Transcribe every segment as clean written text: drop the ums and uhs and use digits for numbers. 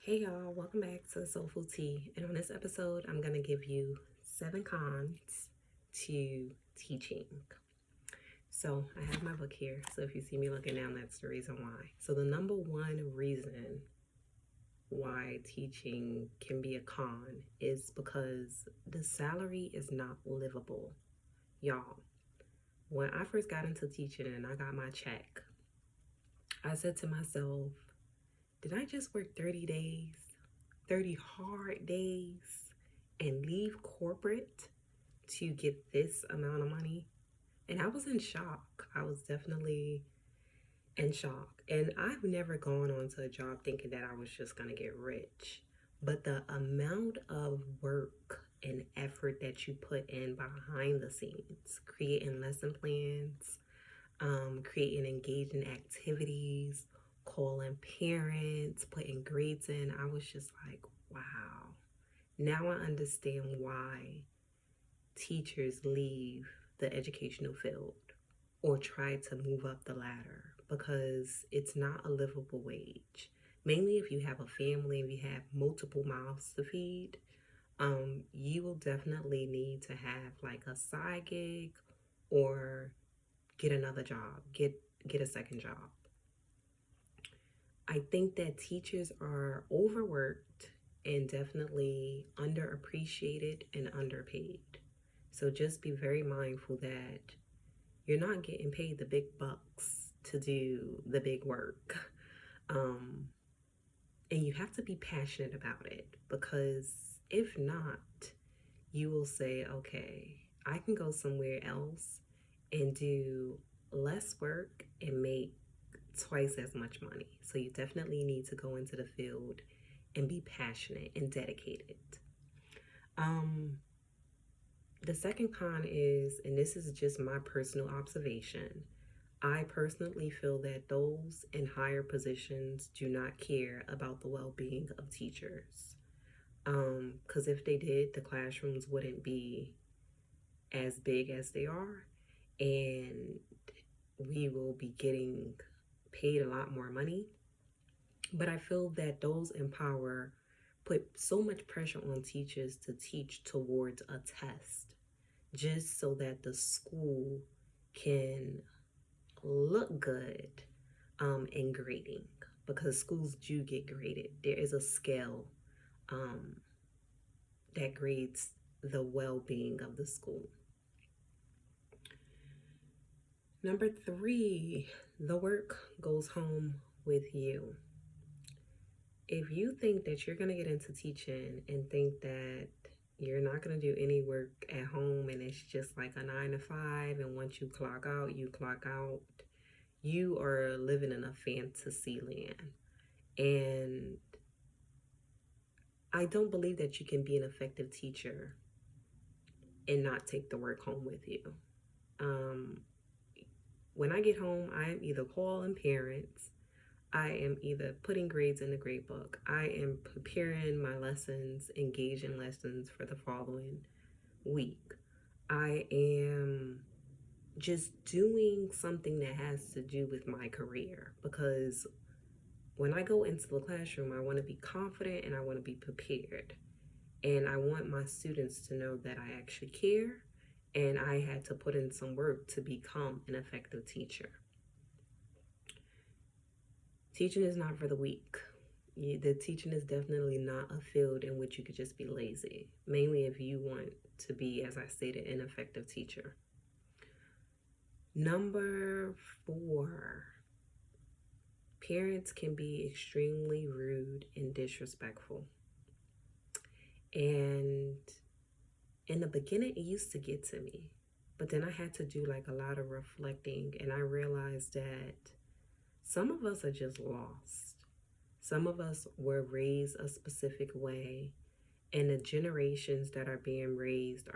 Hey y'all, welcome back to Soulful Tea. And on this episode, I'm going to give you 7 cons to teaching. So I have my book here. So if you see me looking down, that's the reason why. So the number one reason why teaching can be a con is because the salary is not livable. Y'all, when I first got into teaching and I got my check, I said to myself, did I just work 30 days? 30 hard days and leave corporate to get this amount of money? And I was in shock. I was definitely in shock. And I've never gone on to a job thinking that I was just going to get rich. But the amount of work and effort that you put in behind the scenes, creating lesson plans, creating engaging activities, calling parents, putting grades in, I was just like, wow. Now I understand why teachers leave the educational field or try to move up the ladder because it's not a livable wage. Mainly if you have a family and you have multiple mouths to feed, you will definitely need to have like a side gig or get another job, get a second job. I think that teachers are overworked and definitely underappreciated and underpaid. So just be very mindful that you're not getting paid the big bucks to do the big work. Um, and you have to be passionate about it because if not, you will say, okay, I can go somewhere else and do less work and make twice as much money. So you definitely need to go into the field and be passionate and dedicated. Um, the second con is, and this is just my personal observation, I personally feel that those in higher positions do not care about the well being of teachers. Because if they did, the classrooms wouldn't be as big as they are, and we will be getting paid a lot more money. But I feel that those in power put so much pressure on teachers to teach towards a test just so that the school can look good in grading, because schools do get graded. There is a scale um, that grades the well being of the school. Number three, the work goes home with you. If you think that you're going to get into teaching and think that you're not going to do any work at home and it's just like a 9 to 5, and once you clock out, you clock out, you are living in a fantasy land. And I don't believe that you can be an effective teacher and not take the work home with you. Um, when I get home, I am either calling parents, I am either putting grades in the grade book, I am preparing my lessons, engaging lessons for the following week. I am just doing something that has to do with my career, because when I go into the classroom, I want to be confident and I want to be prepared. And I want my students to know that I actually care and I had to put in some work to become an effective teacher. Teaching is not for the weak. The teaching is definitely not a field in which you could just be lazy, mainly if you want to be, as I stated, an effective teacher. Number four, parents can be extremely rude and disrespectful. And in the beginning, it used to get to me. But then I had to do like a lot of reflecting, and I realized that some of us are just lost. Some of us were raised a specific way, and the generations that are being raised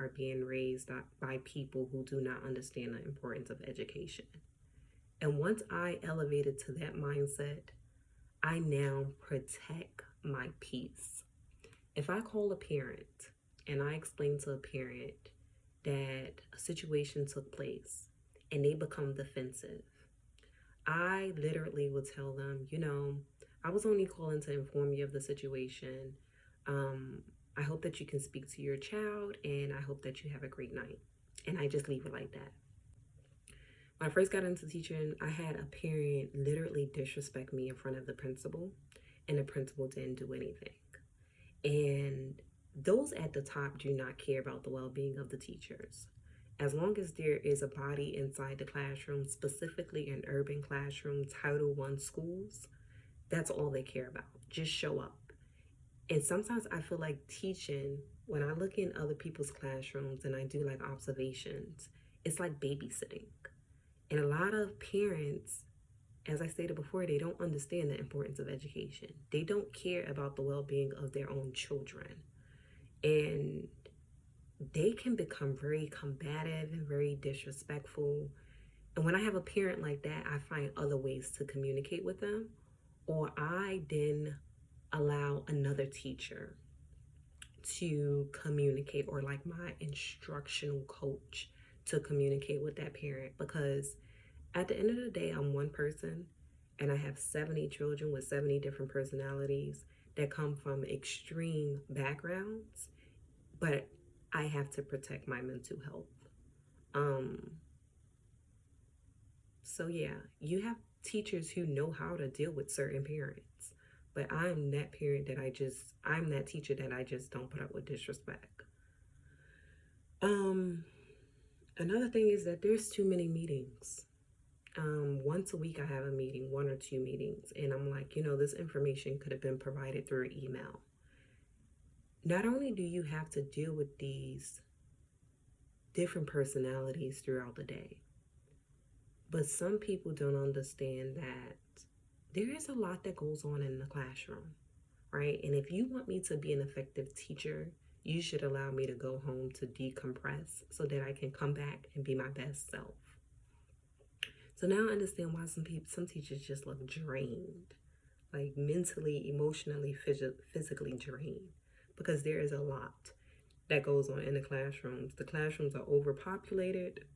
by people who do not understand the importance of education. And once I elevated to that mindset, I now protect my peace. If I call a parent and I explain to a parent that a situation took place and they become defensive, I literally will tell them, I was only calling to inform you of the situation. Um, I hope that you can speak to your child, and I hope that you have a great night. And I just leave it like that. When I first got into teaching, I had a parent literally disrespect me in front of the principal, and the principal didn't do anything. And those at the top do not care about the well being of the teachers. As long as there is a body inside the classroom, specifically in urban classroom, Title I schools, that's all they care about. Just show up. And sometimes I feel like teaching, when I look in other people's classrooms and I do like observations, it's like babysitting. And a lot of parents, as I stated before, they don't understand the importance of education. They don't care about the well being of their own children. And they can become very combative and very disrespectful. And when I have a parent like that, I find other ways to communicate with them, or I then allow another teacher to communicate, or like my instructional coach to communicate with that parent, because at the end of the day, I'm one person and I have 70 children with 70 different personalities that come from extreme backgrounds, but I have to protect my mental health. Um, so yeah, you have teachers who know how to deal with certain parents, but I'm that parent that I'm that teacher that I just don't put up with disrespect. Um, Another thing is that there's too many meetings. Once a week I have a meeting, 1 or 2 meetings, and I'm like, this information could have been provided through email. Not only do you have to deal with these different personalities throughout the day, but some people don't understand that there is a lot that goes on in the classroom, right? And if you want me to be an effective teacher, you should allow me to go home to decompress so that I can come back and be my best self. So now I understand why some teachers just look drained, like mentally, emotionally, physically drained, because there is a lot that goes on in the classrooms. The classrooms are overpopulated,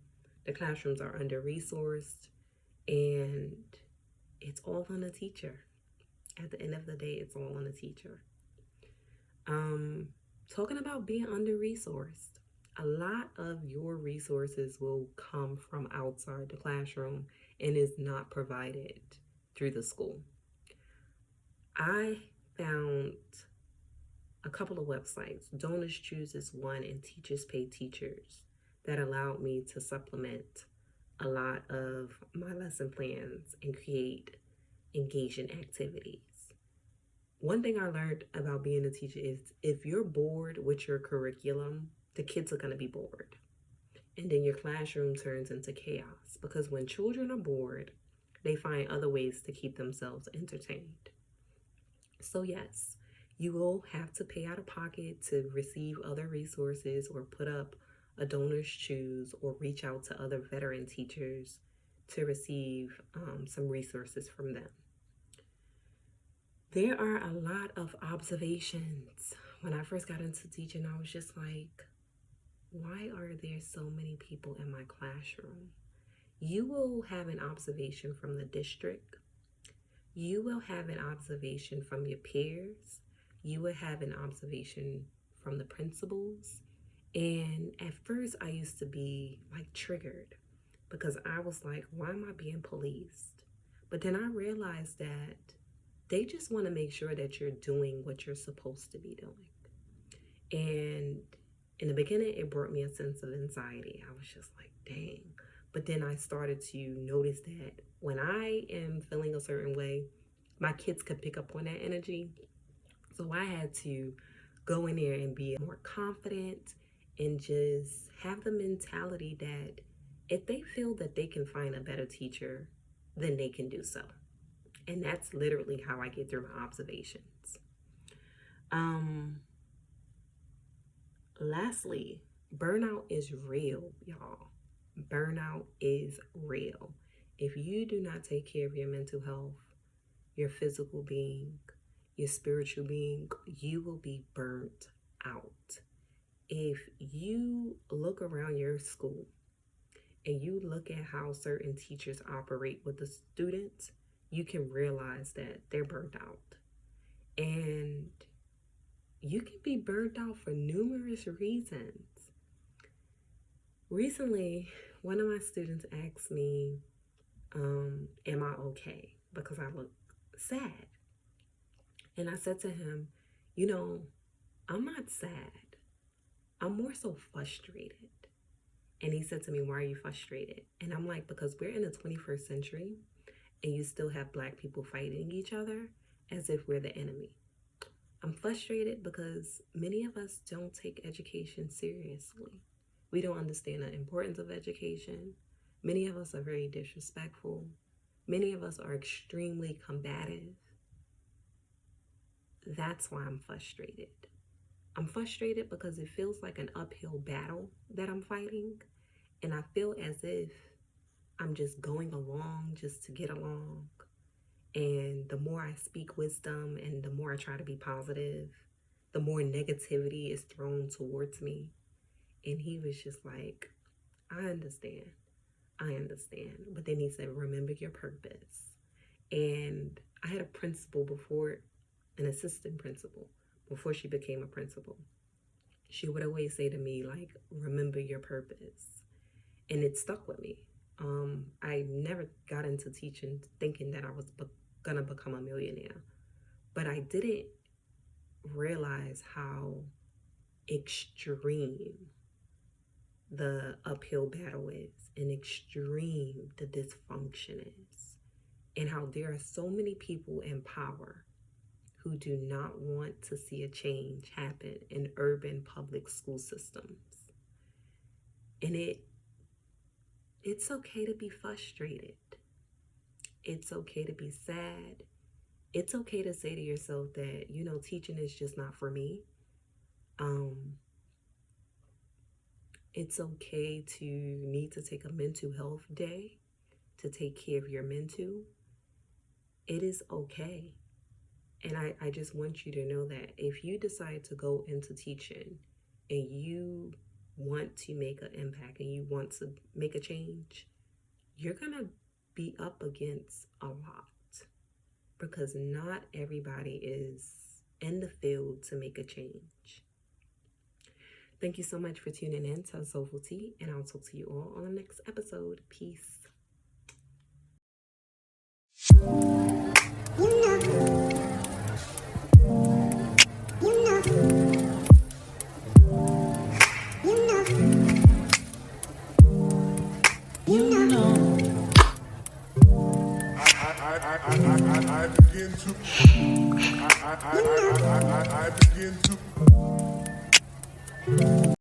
the classrooms are under resourced, and it's all on the teacher. At the end of the day, it's all on the teacher. Talking about being under resourced, a lot of your resources will come from outside the classroom and is not provided through the school. I found a couple of websites. Donors Choose is one, and Teachers Pay Teachers, that allowed me to supplement a lot of my lesson plans and create engaging activities. One thing I learned about being a teacher is if you're bored with your curriculum, the kids are going to be bored. And then your classroom turns into chaos, because when children are bored, they find other ways to keep themselves entertained. So yes, you will have to pay out of pocket to receive other resources, or put up a Donors Choose, or reach out to other veteran teachers to receive some resources from them. There are a lot of observations. When I first got into teaching, I was just like, why are there so many people in my classroom? You will have an observation from the district. You will have an observation from your peers. You will have an observation from the principals. And at first I used to be like triggered, because I was like, why am I being policed? But then I realized that they just want to make sure that you're doing what you're supposed to be doing. And in the beginning, it brought me a sense of anxiety. I was just like, dang. But then I started to notice that when I am feeling a certain way, my kids could pick up on that energy. So I had to go in there and be more confident, and just have the mentality that if they feel that they can find a better teacher, then they can do so. And that's literally how I get through my observations. Lastly, burnout is real, y'all. Burnout is real. If you do not take care of your mental health, your physical being, your spiritual being, you will be burnt out. If you look around your school and you look at how certain teachers operate with the students, you can realize that they're burnt out. And you can be burnt out for numerous reasons. Recently, one of my students asked me, am I okay? Because I look sad. And I said to him, I'm not sad. I'm more so frustrated. And he said to me, why are you frustrated? And I'm like, because we're in the 21st century and you still have Black people fighting each other as if we're the enemy. I'm frustrated because many of us don't take education seriously. We don't understand the importance of education. Many of us are very disrespectful. Many of us are extremely combative. That's why I'm frustrated. I'm frustrated because it feels like an uphill battle that I'm fighting. And I feel as if I'm just going along just to get along. And the more I speak wisdom and the more I try to be positive, the more negativity is thrown towards me. And he was just like, I understand. But then he said, remember your purpose. And I had a principal before, an assistant principal, before she became a principal. She would always say to me, like, remember your purpose. And it stuck with me. I never got into teaching thinking that I was gonna become a millionaire. But I didn't realize how extreme the uphill battle is, and extreme the dysfunction is, and how there are so many people in power who do not want to see a change happen in urban public school systems. And it's okay to be frustrated. It's okay to be sad. It's okay to say to yourself that, teaching is just not for me. It's okay to need to take a mental health day to take care of your mental. It is okay. And I just want you to know that if you decide to go into teaching and you want to make an impact and you want to make a change, you're going to be up against a lot, because not everybody is in the field to make a change. Thank you so much for tuning in to Soulful Tea, and I'll talk to you all on the next episode. Peace. I begin to